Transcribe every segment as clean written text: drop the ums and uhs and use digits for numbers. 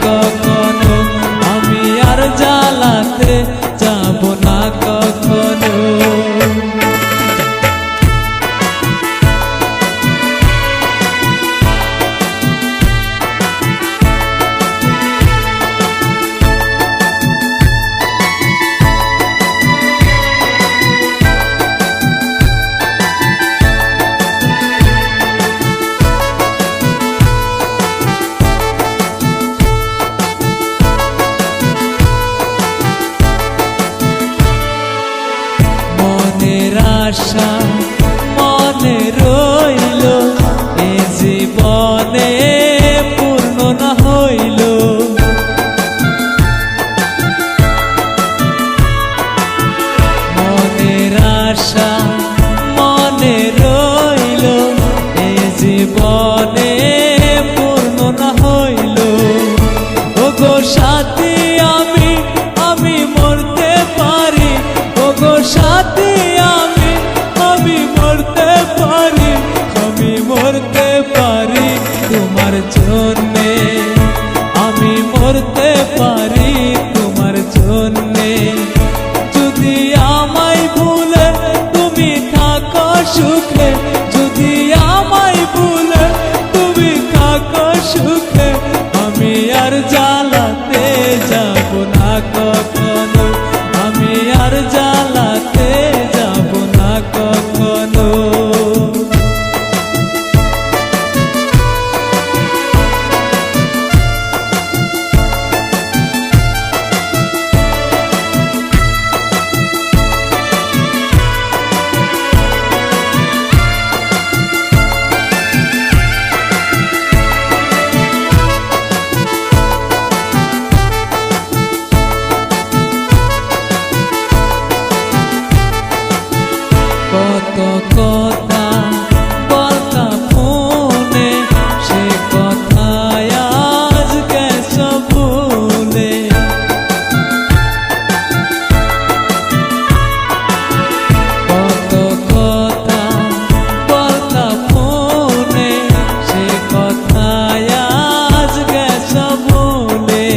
কখনো, আমি আর জ্বালাতে যাব না কখনো। মনের আশা মনে রইল, এ জীবনে পূর্ণ না হইল। মনের আশা মনে রইল, এ জীবনে পূর্ণ না হইল। ওগো সাথী আমি মরতে পারি, ওগো সাথী আমি মরতে পারি, আমি মরতে পারি তোমার জন্যে, আমি মরতে পারি তোমার জন্যে। যদি আমায় ভুলে তুমি থাকো সুখে, যদি আমায় ভুলে তুমি থাকো সুখে, আমি আর জ্বালাতে যাব না কখনো, আমি আর জ্বালাতে যাব না কখনো। কত কথা বলতা ফোনে, সে কথায় আজ গেছ ভুলে। কত কথা বলতা ফোনে, সে কথায় আজ গেছ ভুলে।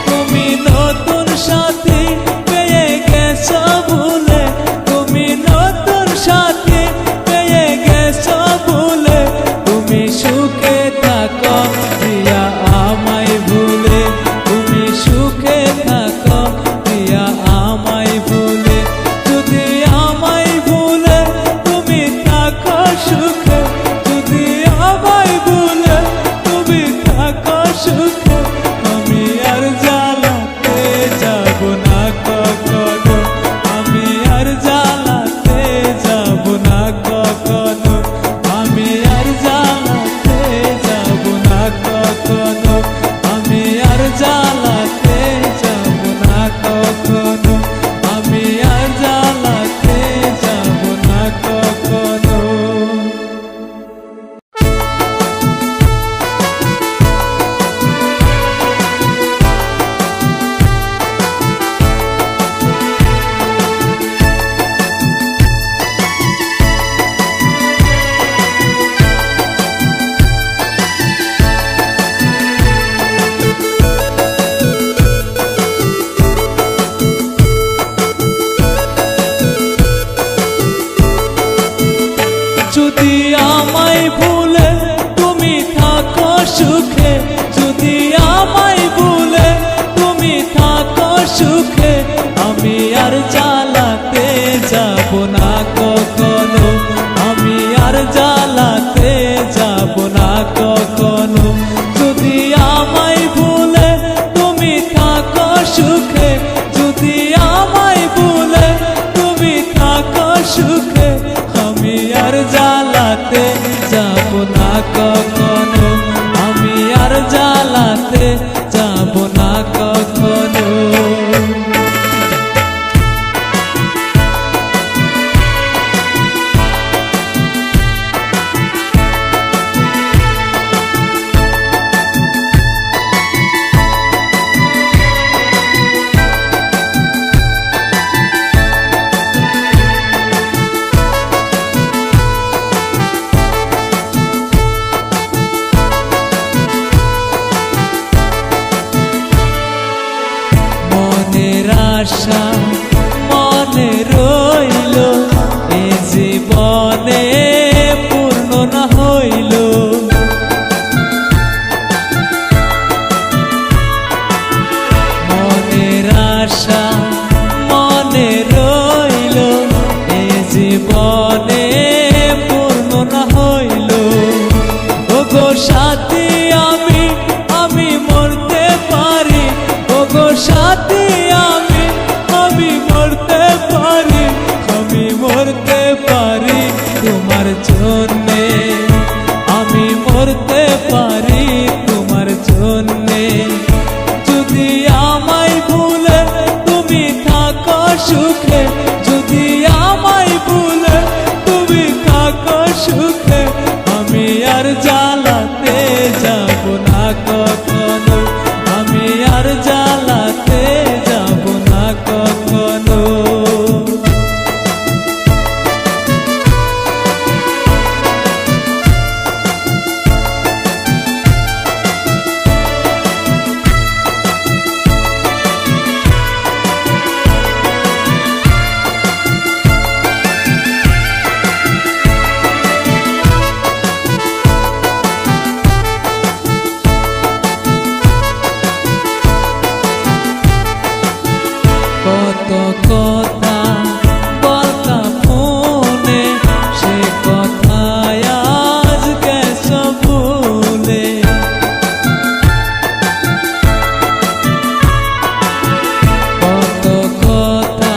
তুমি নতুন সাথী পেয়ে গেছ ভুলে, তুমি নতুন সাথী পেয়ে গেছ ভুলে। তুমি সুখে থাকো প্রিয়া আমায় ভুলে, তুমি সুখে থাকো প্রিয়া আমায় ভুলে। যদি আমায় ভুলে তুমি থাকো সুখে, যদি আমায় ভুলে তুমি থাকো সুখে, আমি আর জ্বালাতে যাব না কখনো, আমি আর জ্বালাতে যাব না কখনো, আমি আর জ্বালাতে যাব না কখনো, আমি আর জ্বালাতে যাব না কখনো, আমি আর জ্বালাতে যাব না কখনো। যদি আমায় ভুলে তুমি থাকো সুখে, যদি আমায় ভুলে তুমি থাকো সুখে, আমি আর জ্বালাতে যাব না কখনো, আমি আর জ্বালাতে যাব না কখনো। যদি আমায় ভুলে তুমি থাকো সুখে, যদি আমায় ভুলে তুমি থাকো সুখে, আমি আর জ্বালাতে যাব না কখনো, আমি আর জ্বালাতে যাব না কখনো। আশা মনে রইল এ জীবনে পূর্ণ না হইল। মনের আশা মনে রইল এ জীবনে পূর্ণ না হইল। ওগো সাথী আমি মরতে পারি, ওগো সাথী আমি মরতে পারি, আমি মরতে পারি তোমার জন্যে, আমি মরতে পারি তোমার জন্যে। যদি আমায় ভুলে তুমি থাকো সুখে, যদি আমায় ভুলে তুমি থাকো সুখে, আমি আর জ্বালাতে যাব না কখনো, আমি আর জ্বালাতে যাব না কখনো। কত কথা বলতাম ফোনে, সে কথায় আজ গেছ ভুলে। কত কথা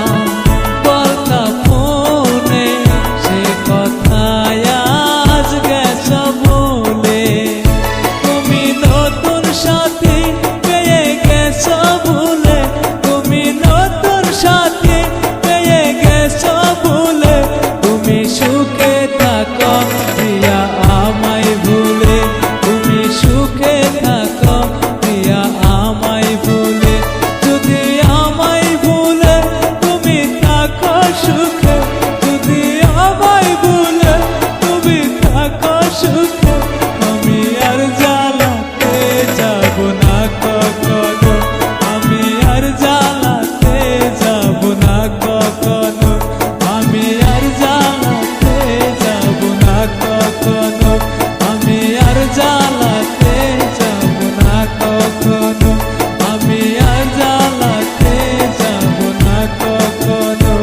বলতাম ফোনে, সে কথায় আজ গেছ ভুলে। তুমি নতুন সাথী পেয়ে গেছ ভুলে, তুমি নতুন সাথী পেয়ে গেছো ভুলে। তুমি সুখে থাকো প্রিয়া আমায় ভুলে, তুমি সুখে থাকো প্রিয়া আমায় ভুলে। যদি আমায় ভুলে তুমি থাকো সুখে, যদি আমায় ভুলে তুমি থাকো সুখে, আমি আর জ্বালাতে যাব না কখনো, আমি আর জ্বালাতে যাব না কখনো, আমি আর জ্বালাতে যাব না কখনো, আমি আর জ্বালাতে যাব না কখনো, আমি আর জ্বালাতে যাব না কখনো।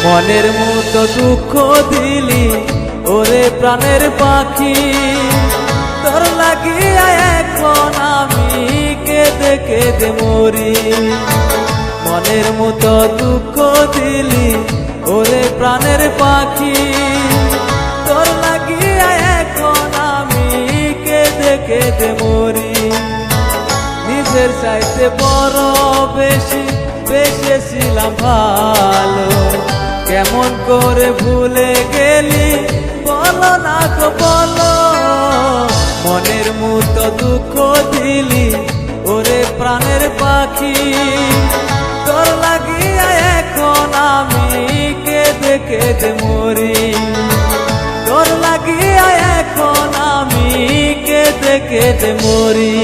মনের মতো দুঃখ দিলি ওরে প্রাণের পাখি, তোর লাগিয়া এখন আমি কেঁদে কেঁদে মরি। মনের মতো দুঃখ দিলি ওরে প্রাণের পাখি, তোর লাগিয়া এখন আমি কেঁদে কেঁদে মরি। নিজের চাইতে বড় বেশি বেসেছিলাম ভালো, কেমন করে ভুলে গেলি বলো না গো বলো। মনের মতো দুঃখ দিলি ওরে প্রাণের পাখি, তোর লাগিয়া এখন আমি কেঁদে কেঁদে মরি। তোর লাগিয়া এখন আমি কেঁদে কেঁদে মরি।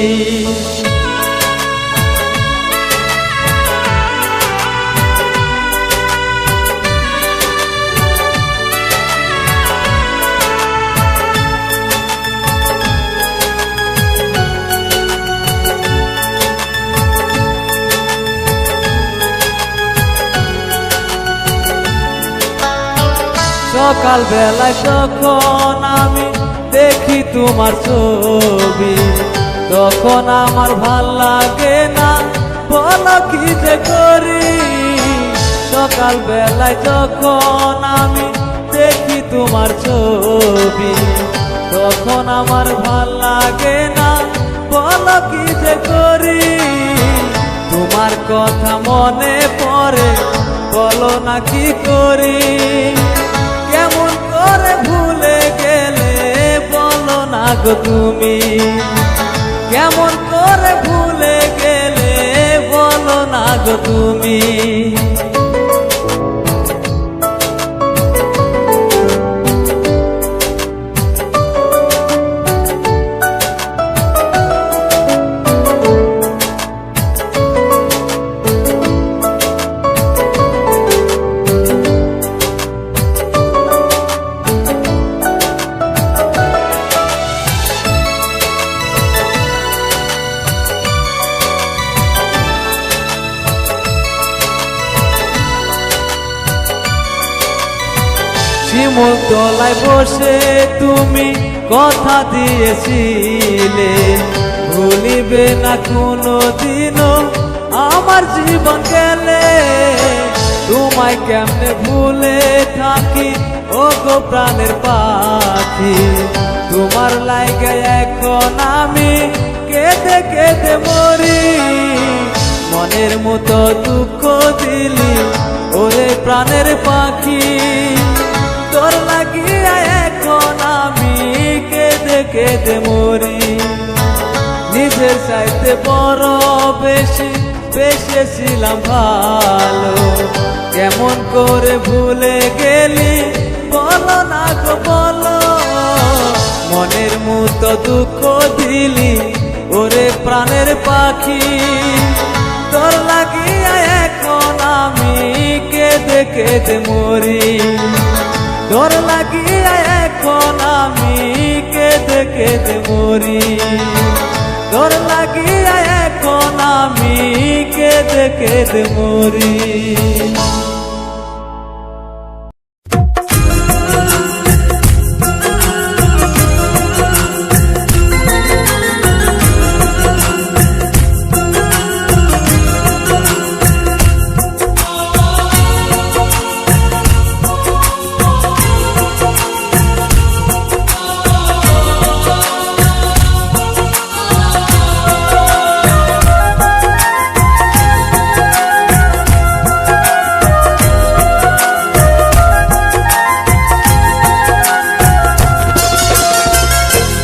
সকাল বেলায় যখন আমি দেখি তোমার ছবি, তখন আমার ভাল লাগে না, বলো কি যে করি। সকাল বেলায় যখন আমি দেখি তোমার ছবি, তখন আমার ভাল লাগে না, বলো কি যে করি। তোমার কথা মনে পড়ে, বলো না কি করি। কেমন করে ভুলে গেলে বলো না গো তুমি। কেমন করে ভুলে গেলে বলো না গো তুমি। শিমুল তলায় বসে তুমি কথা দিয়েছিলে, ভুলিবে না কোনো দিনও আমার জীবন গেলে। তোমায় কেমনে ভুলে থাকি ও গো প্রাণের পাখি। তোমার লাইগে এখন আমি কেঁদে কেঁদে মরি। মনের মতো দুঃখ দিলি ওরে প্রাণের পাখি। তোর লাগিয়া এখন আমি কেঁদে কেঁদে মরি। নিজের চাইতে বড় বেশি বেসেছিলাম ভালো। কেমন করে ভুলে গেলি বলো না গো বলো। মনের মতো দুঃখ দিলি ওরে প্রাণের পাখি। তোর লাগিয়া এখন আমি কেঁদে কেঁদে মরি। তোর লাগিয়া এখন আমি কেঁদে কেঁদে মরি। তোর লাগিয়া এখন আমি কেঁদে কেঁদে মরি।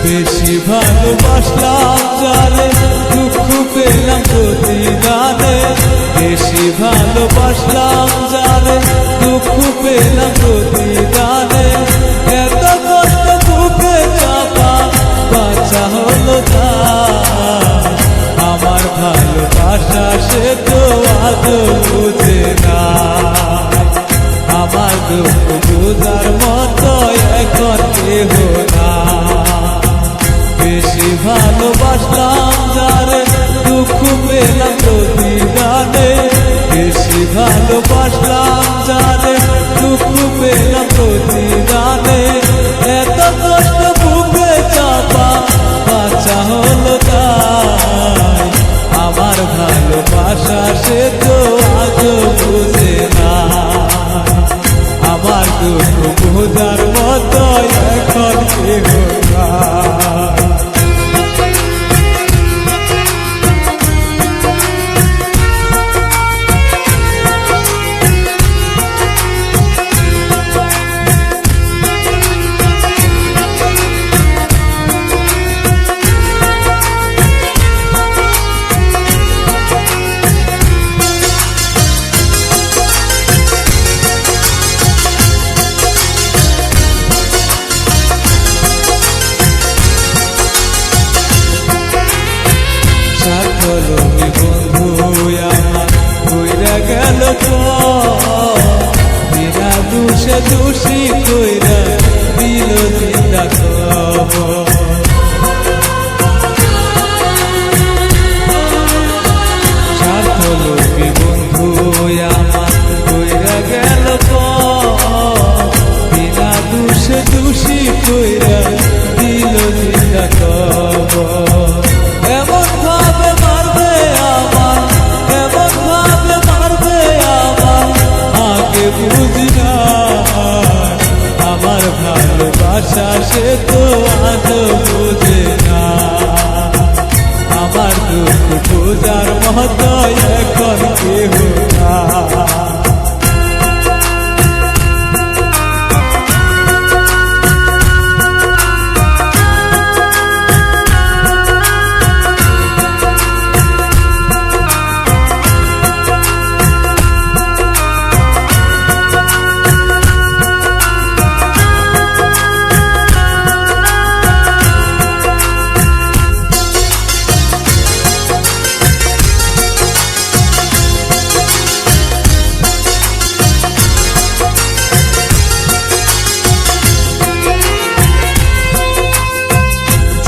বেশি ভালোবাসলাম যারে দুঃখ পেলাম প্রতিদানে। বেশি ভালোবাসলাম যারে দুঃখ পেলাম প্রতিদানে। এত কষ্ট বুকে চাপা বাঁচা হলো না। আমার ভালোবাসা সে তো আদৌ বুঝে না। আমার দুঃখ বুঝার মতো এখন কেহ না। বেশি ভালোবাসলাম যারে দুঃখ পেলাম প্রতিদানে। বেশি ভালোবাসলাম যারে দুঃখ পেলাম প্রতিদানে। এত কষ্ট বুকে চাপা বাঁচা হলো তাই। আমার ভালোবাসা সে তো আজও বুঝে না। আমার দুঃখ বোঝার মতো এখন কেহ না। বিনা দোষে দোষী কইরা দিল জিন্দা খবর। স্বার্থ লোভী বন্ধু আমার কইরা গেল বিনা দোষে দোষী কইরা দিল জিন্দা খবর। এমন ভাবে মারবে আমার, এমন ভাবে মারবে আমার, আগে বুঝি না আমার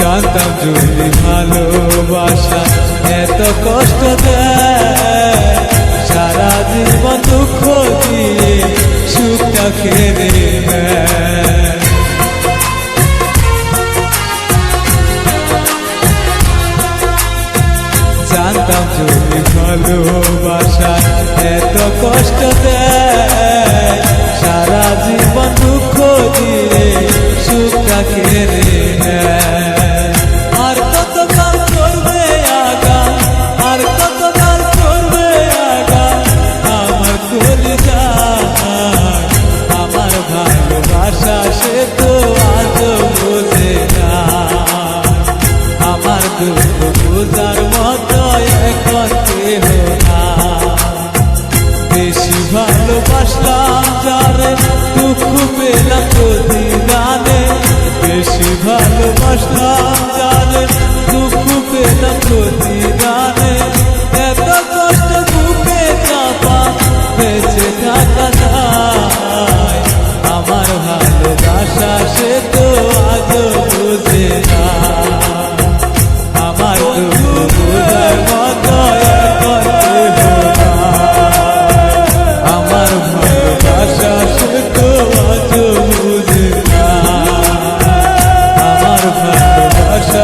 জানতাম যদি ভালোবাসা এত কষ্ট দেয়, সারা জীবন দুঃখ দিয়ে সুখটা কেড়ে নেয়। জানতাম যদি ভালোবাসা এত কষ্ট দেয়, সারা জীবন দুঃখ দিয়ে সুখটা কেড়ে নেয়। আর কত কাল করবে আগা, আর কত কাল করবে আগা, আমার কলিজা আমার ভালোবাসা সে তো আজও বোঝে না। আমার দুঃখ বোঝার মতো এখন কেহ না। বেশি ভালোবাসলাম যারে দুঃখ পেলাম প্রতিদানে, বেশি ভালোবাসলাম যারে দুঃখ পেলাম প্রতিদানে। এত কষ্ট বুকে চাপা বেঁচে থাকা যায়, আমার ভালোবাসা সে তো আজও বোঝে না। আমার দুঃখ বোঝার মতো এখন কেহ না। আমার ভালোবাসা সে তো আজও বোঝে না। আমার ভালোবাসা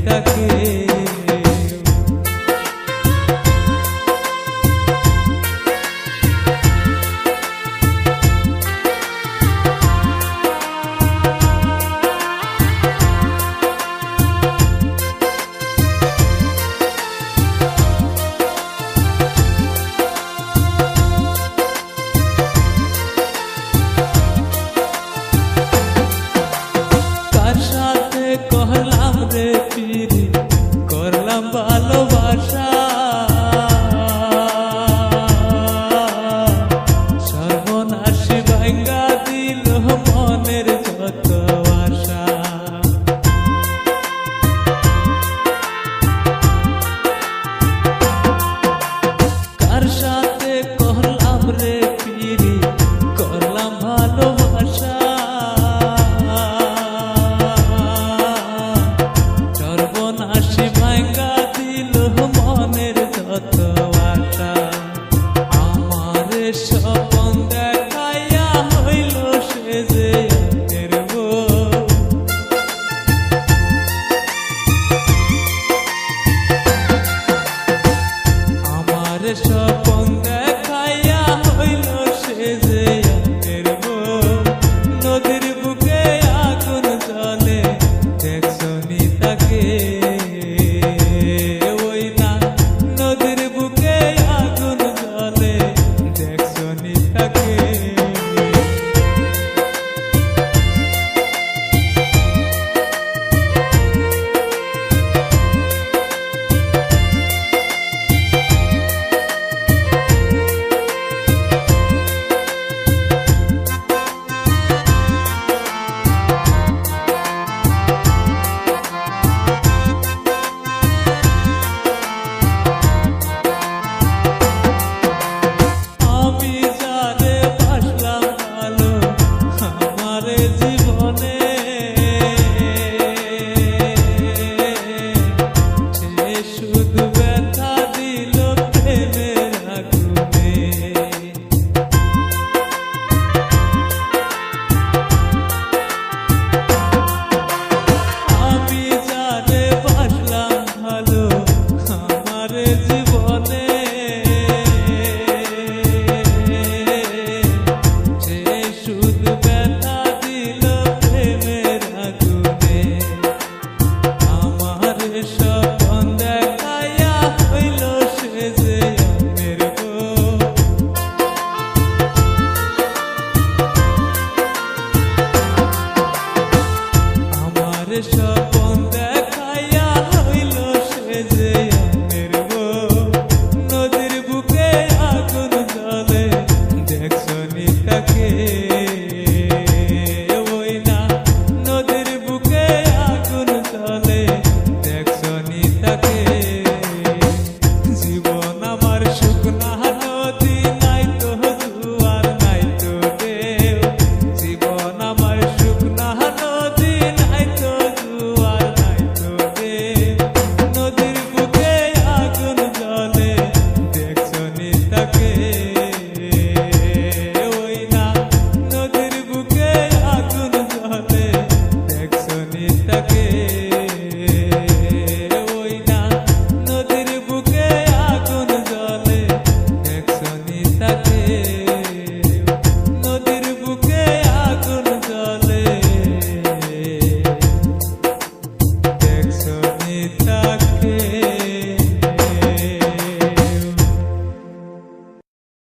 তাকে कहला